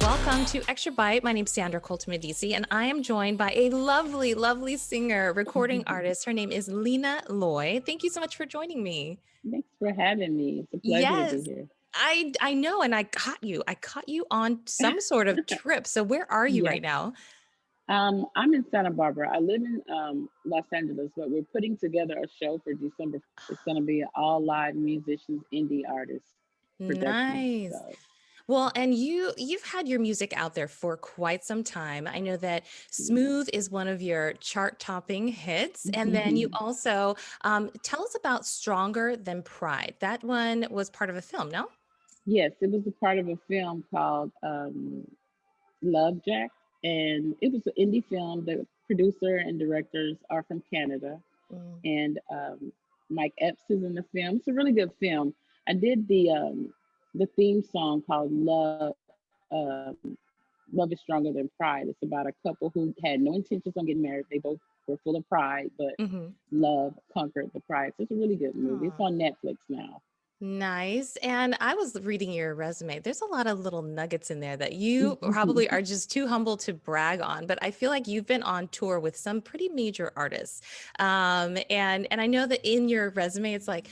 Welcome to Extrabyte. My name's Sandra Colton-Medici, and I am joined by a lovely, lovely singer, recording artist. Her name is Lina Loi. Thank you so much for joining me. Thanks for having me. It's a pleasure to be Yes, here. I know, and I caught you. I caught you on some sort of trip. So where are you Yes. right now? I'm in Santa Barbara. I live in Los Angeles, but we're putting together a show for December. It's going to be an all live musicians, indie artists production. Nice. So, Well, and you've had your music out there for quite some time. I know that yeah. Smooth is one of your chart-topping hits, and then you also tell us about Stronger Than Pride. That one was part of a film, no? Yes, it was a part of a film called Love Jack, and it was an indie film. The producer and directors are from Canada, Mm. and Mike Epps is in the film. It's a really good film. I did the theme song called um, Love is Stronger Than Pride. It's about a couple who had no intentions on getting married. They both were full of pride, but Mm-hmm. love conquered the pride. So it's a really good movie. It's on Netflix now. Nice. And I was reading your resume. There's a lot of little nuggets in there that you probably are just too humble to brag on, but I feel like you've been on tour with some pretty major artists. And I know that in your resume it's like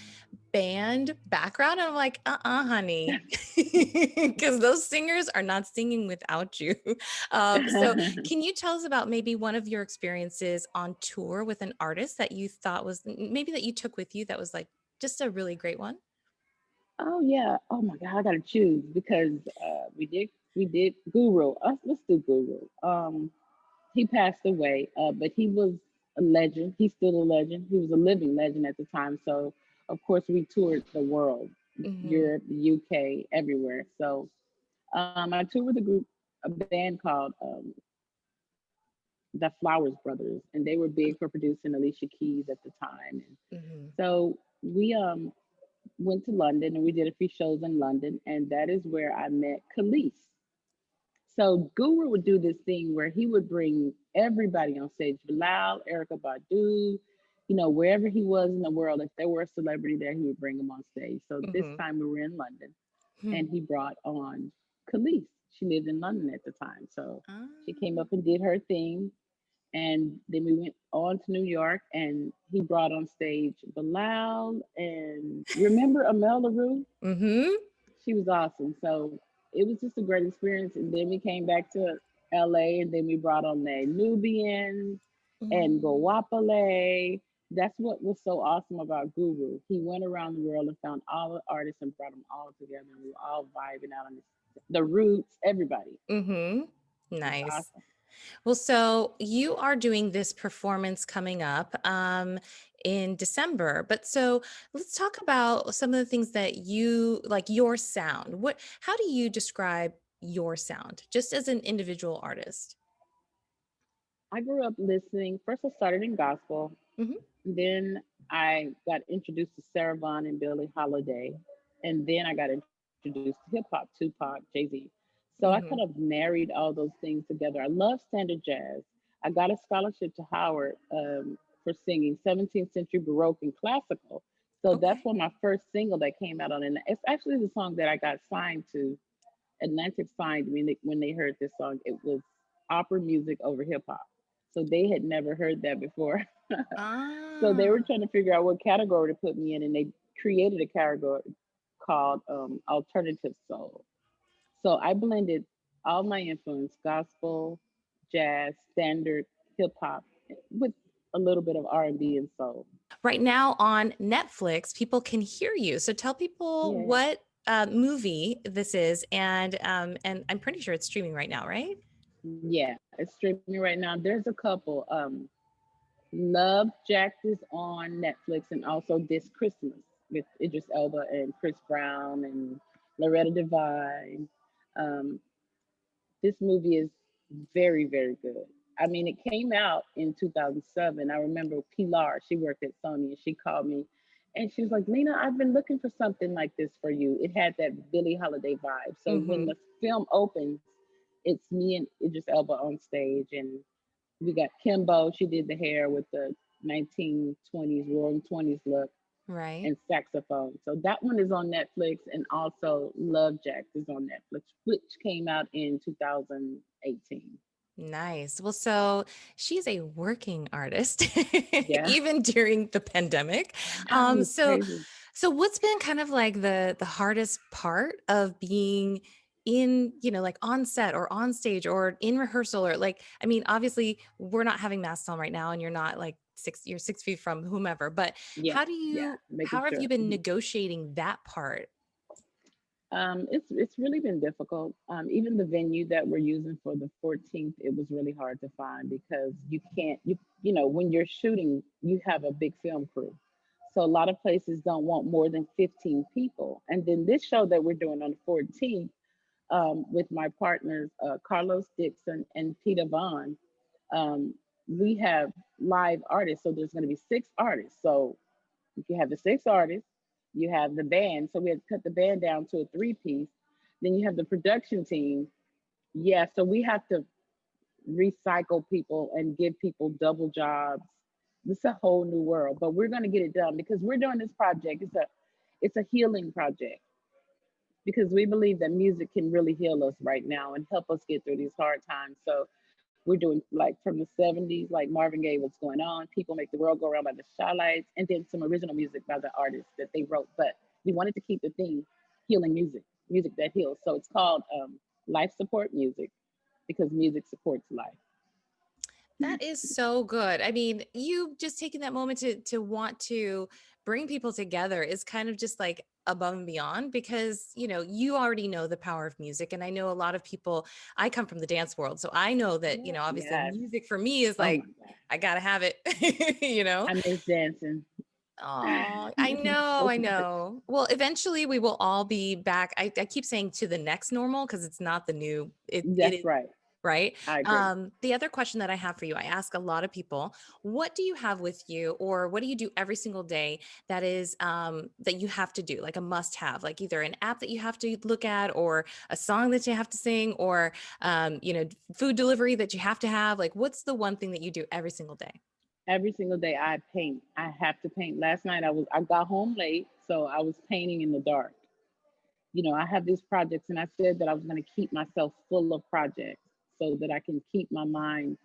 band background. And I'm like, honey, because those singers are not singing without you. So can you tell us about maybe one of your experiences on tour with an artist that you thought was maybe that you took with you that was like just a really great one? Oh yeah. Oh my God, I gotta choose because we did Guru. Let's do Guru. He passed away, but he was a legend. He's still a legend. He was a living legend at the time. So of course we toured the world, Mhm. Europe, the UK, everywhere. So I toured with a band called the Flowers Brothers, and they were big for producing Alicia Keys at the time. And Mhm. so we went to London and we did a few shows in London, and that is where I met Khalees. So Guru would do this thing where he would bring everybody on stage, Bilal, Erica Badu, wherever he was in the world, if there were a celebrity there, he would bring them on stage. So this Mhm. time we were in London Hmm. and he brought on Khalees. She lived in London at the time. So she came Ah. up and did her thing. And then we went on to New York and he brought on stage Bilal and remember Amel LaRue? Mhm. She was awesome. So it was just a great experience. And then we came back to LA and then we brought on the Nubians and Mm. Goapale. That's what was so awesome about Guru. He went around the world and found all the artists and brought them all together. And we were all vibing out on this, the roots, everybody. Mhm. It was Nice. awesome. Well, so you are doing this performance coming up in December. But so let's talk about some of the things that you like your sound. How do you describe your sound just as an individual artist? I grew up listening. First, I started in gospel. Mhm. Then I got introduced to Sarah Vaughan and Billie Holiday. And then I got introduced to hip hop, Tupac, Jay-Z. So I kind of Mhm. married all those things together. I love standard jazz. I got a scholarship to Howard for singing 17th century Baroque and classical. So that's Okay. when my first single that came out on, and it's actually the song that I got signed to. Atlantic signed me when they heard this song. It was opera music over hip hop. So they had never heard that before. So they were Ah. trying to figure out what category to put me in, and they created a category called alternative soul. So I blended all my influence: gospel, jazz, standard, hip hop, with a little bit of R&B and soul. Right now on Netflix, people can hear you. So tell people Yeah, what movie this is, and I'm pretty sure it's streaming right now, right? yeah, it's streaming right now. There's a couple. Love Jack is on Netflix, and also This Christmas with Idris Elba and Chris Brown and Loretta Devine. Um, this movie is very, very good. I mean, it came out in 2007. I remember Pilar, she worked at Sony, and she called me And she was like, Lena, I've been looking for something like this for you. It had that Billie Holiday vibe. So when Hmm. the film opens, it's me and Idris Elba on stage, and we got Kimbo. She did the hair with the 1920s, roaring 20s look, Right. and saxophone. So that one is on Netflix, and also Love Jack is on Netflix, which came out in 2018. Nice. Well, so she's a working artist, Yeah, even during the pandemic. I know it's So, crazy. what's been kind of like the hardest part of being in, like on set or on stage or in rehearsal, or like, I mean, obviously we're not having masks on right now, and you're not like you're 6 feet from whomever, but Yeah, yeah, how making have you sure. been negotiating that part? It's really been difficult. Even the venue that we're using for the 14th, it was really hard to find because you can't you know when you're shooting, you have a big film crew, so a lot of places don't want more than 15 people. And then this show that we're doing on the 14th, with my partners Carlos Dixon and Peter Vaughn, um, we have live artists, so there's going to be 6 artists. So if you have the 6 artists, you have the band. So we had to cut the band down to a 3 piece. Then you have the production team. Yeah, so we have to recycle people and give people double jobs. This is a whole new world, but we're going to get it done because we're doing this project. It's a healing project because we believe that music can really heal us right now and help us get through these hard times. So we're doing like from the 70s, like Marvin Gaye, What's Going On, People Make the World Go Around by the Shy, and then some original music by the artists that they wrote. But we wanted to keep the theme healing music, music that heals. So it's called life support music because music supports life. That is so good. I mean, you just taking that moment to want to bring people together is kind of just like above and beyond, because you already know the power of music, and I know a lot of people. I come from the dance world, so I know that obviously Yes. music for me is Oh my like God. I gotta have it. you know I miss dancing Oh, I know, so I much. know. Well, eventually we will all be back. I keep saying to the next normal because it's not the new. It That's is right. right. I agree. The other question that I have for you, I ask a lot of people, what do you have with you, or what do you do every single day that is that you have to do, like a must have, like either an app that you have to look at, or a song that you have to sing, or food delivery that you have to have? Like, what's the one thing that you do every single day? Every single day I paint. I have to paint. Last night I got home late, so I was painting in the dark. I have these projects, and I said that I was going to keep myself full of projects so that I can keep my mind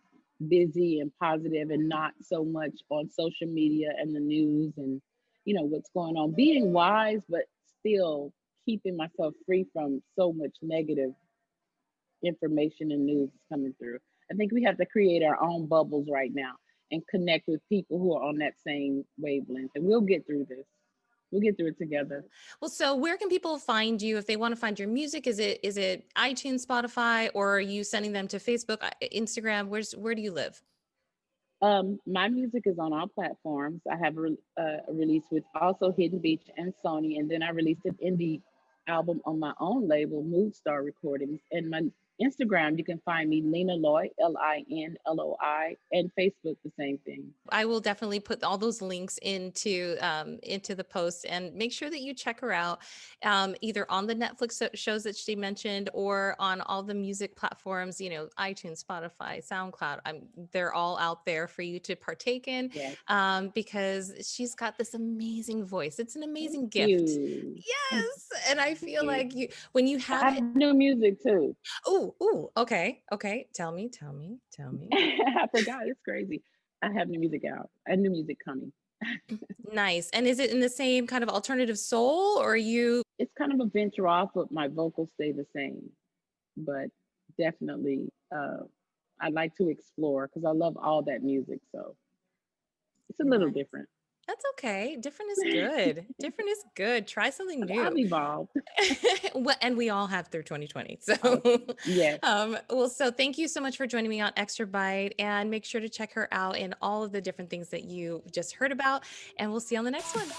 busy and positive and not so much on social media and the news and what's going on. Being wise, but still keeping myself free from so much negative information and news coming through. I think we have to create our own bubbles right now and connect with people who are on that same wavelength, and we'll get through this. We'll get through it together. Well, so where can people find you if they want to find your music? Is it iTunes, Spotify, or are you sending them to Facebook, Instagram? Where do you live? My music is on all platforms. I have a release with also Hidden Beach and Sony, and then I released an indie album on my own label, Mood Star Recordings. And my Instagram, you can find me Lina Loi, Linloi, and Facebook the same thing. I will definitely put all those links into the post, and make sure that you check her out, either on the Netflix shows that she mentioned, or on all the music platforms, iTunes, Spotify, SoundCloud. They're all out there for you to partake in, Yes. because she's got this amazing voice. It's an Thank amazing gift. you. Thank Yes, and I feel you. like when you I have have it. new music too. Oh, okay, okay. Tell me. I forgot. It's crazy. I have new music out. I have new music coming. Nice. And is it in the same kind of alternative soul, or are you? It's kind of a venture off, but my vocals stay the same. But definitely, I like to explore because I love all that music. So it's a little Nice. different. That's okay. Different is good. Different is good. Try something I've new. evolved. And we all have through 2020. So, Awesome. Yes. well, so thank you so much for joining me on Extra Bite, and make sure to check her out in all of the different things that you just heard about. And we'll see you on the next one.